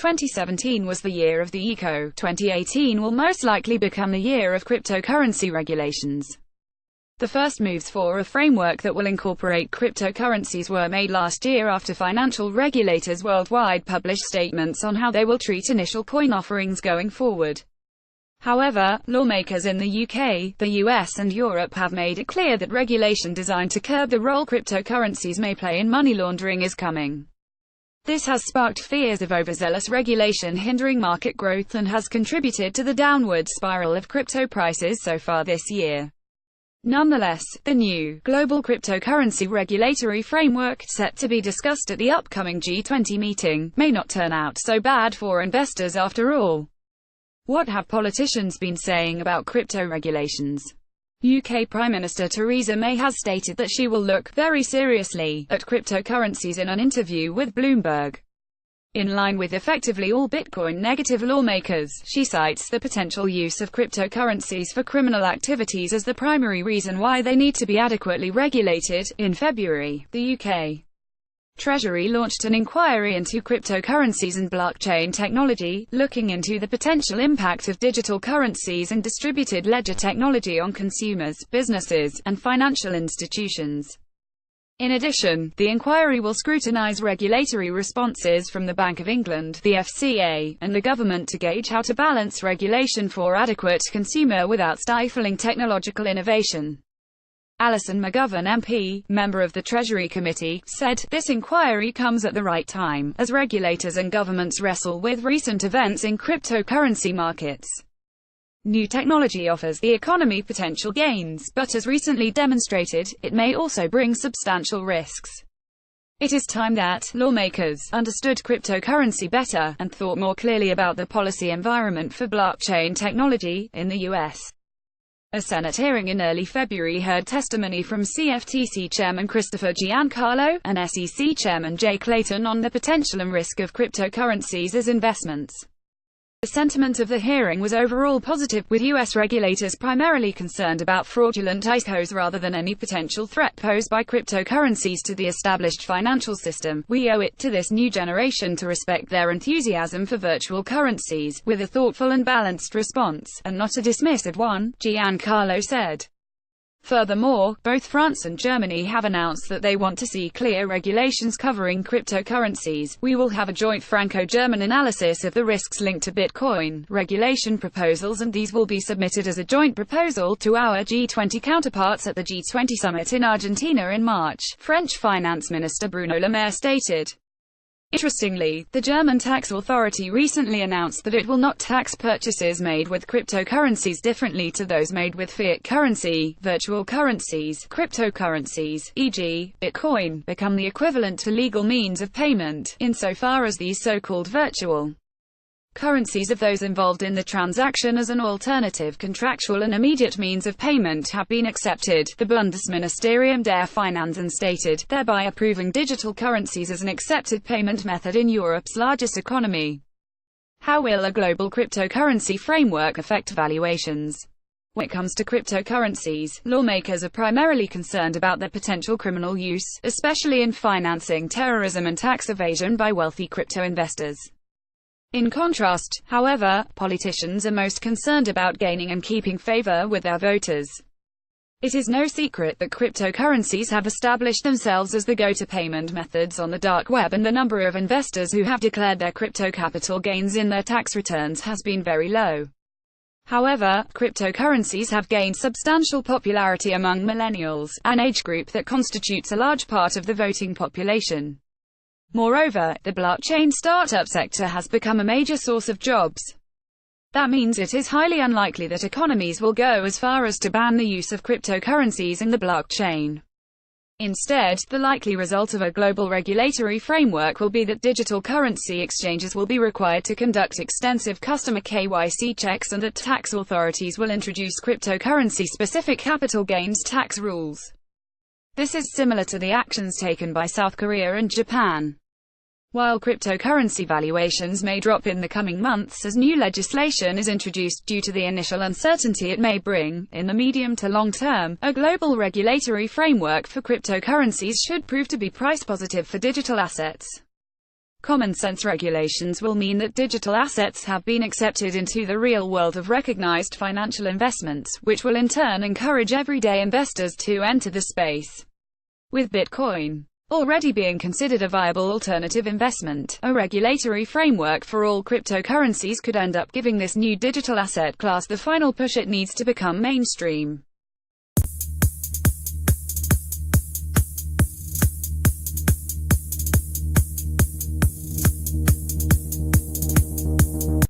2017 was the year of the eco. 2018 will most likely become the year of cryptocurrency regulations. The first moves for a framework that will incorporate cryptocurrencies were made last year after financial regulators worldwide published statements on how they will treat initial coin offerings going forward. However, lawmakers in the UK, the US and Europe have made it clear that regulation designed to curb the role cryptocurrencies may play in money laundering is coming. This has sparked fears of overzealous regulation hindering market growth and has contributed to the downward spiral of crypto prices so far this year. Nonetheless, the new, global cryptocurrency regulatory framework, set to be discussed at the upcoming G20 meeting, may not turn out so bad for investors after all. What have politicians been saying about crypto regulations? UK Prime Minister Theresa May has stated that she will look very seriously at cryptocurrencies in an interview with Bloomberg. In line with effectively all Bitcoin negative lawmakers, she cites the potential use of cryptocurrencies for criminal activities as the primary reason why they need to be adequately regulated. In February, the UK Treasury launched an inquiry into cryptocurrencies and blockchain technology, looking into the potential impact of digital currencies and distributed ledger technology on consumers, businesses, and financial institutions. In addition, the inquiry will scrutinize regulatory responses from the Bank of England, the FCA, and the government to gauge how to balance regulation for adequate consumer without stifling technological innovation. Alison McGovern MP, member of the Treasury Committee, said, "This inquiry comes at the right time, as regulators and governments wrestle with recent events in cryptocurrency markets. New technology offers the economy potential gains, but as recently demonstrated, it may also bring substantial risks. It is time that lawmakers understood cryptocurrency better, and thought more clearly about the policy environment for blockchain technology." In the US, a Senate hearing in early February heard testimony from CFTC Chairman Christopher Giancarlo, and SEC Chairman Jay Clayton on the potential and risk of cryptocurrencies as investments. The sentiment of the hearing was overall positive, with U.S. regulators primarily concerned about fraudulent ICOs rather than any potential threat posed by cryptocurrencies to the established financial system. "We owe it to this new generation to respect their enthusiasm for virtual currencies, with a thoughtful and balanced response, and not a dismissive one," Giancarlo said. Furthermore, both France and Germany have announced that they want to see clear regulations covering cryptocurrencies. "We will have a joint Franco-German analysis of the risks linked to Bitcoin regulation proposals, and these will be submitted as a joint proposal to our G20 counterparts at the G20 summit in Argentina in March," French Finance Minister Bruno Le Maire stated. Interestingly, the German tax authority recently announced that it will not tax purchases made with cryptocurrencies differently to those made with fiat currency. Virtual currencies, cryptocurrencies, e.g., Bitcoin, become the equivalent to legal means of payment, insofar as these so-called virtual currencies of those involved in the transaction as an alternative contractual and immediate means of payment have been accepted, the Bundesministerium der Finanzen stated, thereby approving digital currencies as an accepted payment method in Europe's largest economy. How will a global cryptocurrency framework affect valuations? When it comes to cryptocurrencies, lawmakers are primarily concerned about their potential criminal use, especially in financing terrorism and tax evasion by wealthy crypto investors. In contrast, however, politicians are most concerned about gaining and keeping favor with their voters. It is no secret that cryptocurrencies have established themselves as the go-to payment methods on the dark web, and the number of investors who have declared their crypto capital gains in their tax returns has been very low. However, cryptocurrencies have gained substantial popularity among millennials, an age group that constitutes a large part of the voting population. Moreover, the blockchain startup sector has become a major source of jobs. That means it is highly unlikely that economies will go as far as to ban the use of cryptocurrencies in the blockchain. Instead, the likely result of a global regulatory framework will be that digital currency exchanges will be required to conduct extensive customer KYC checks, and that tax authorities will introduce cryptocurrency-specific capital gains tax rules. This is similar to the actions taken by South Korea and Japan. While cryptocurrency valuations may drop in the coming months as new legislation is introduced due to the initial uncertainty it may bring, in the medium to long term, a global regulatory framework for cryptocurrencies should prove to be price positive for digital assets. Common sense regulations will mean that digital assets have been accepted into the real world of recognized financial investments, which will in turn encourage everyday investors to enter the space. With Bitcoin already being considered a viable alternative investment, a regulatory framework for all cryptocurrencies could end up giving this new digital asset class the final push it needs to become mainstream.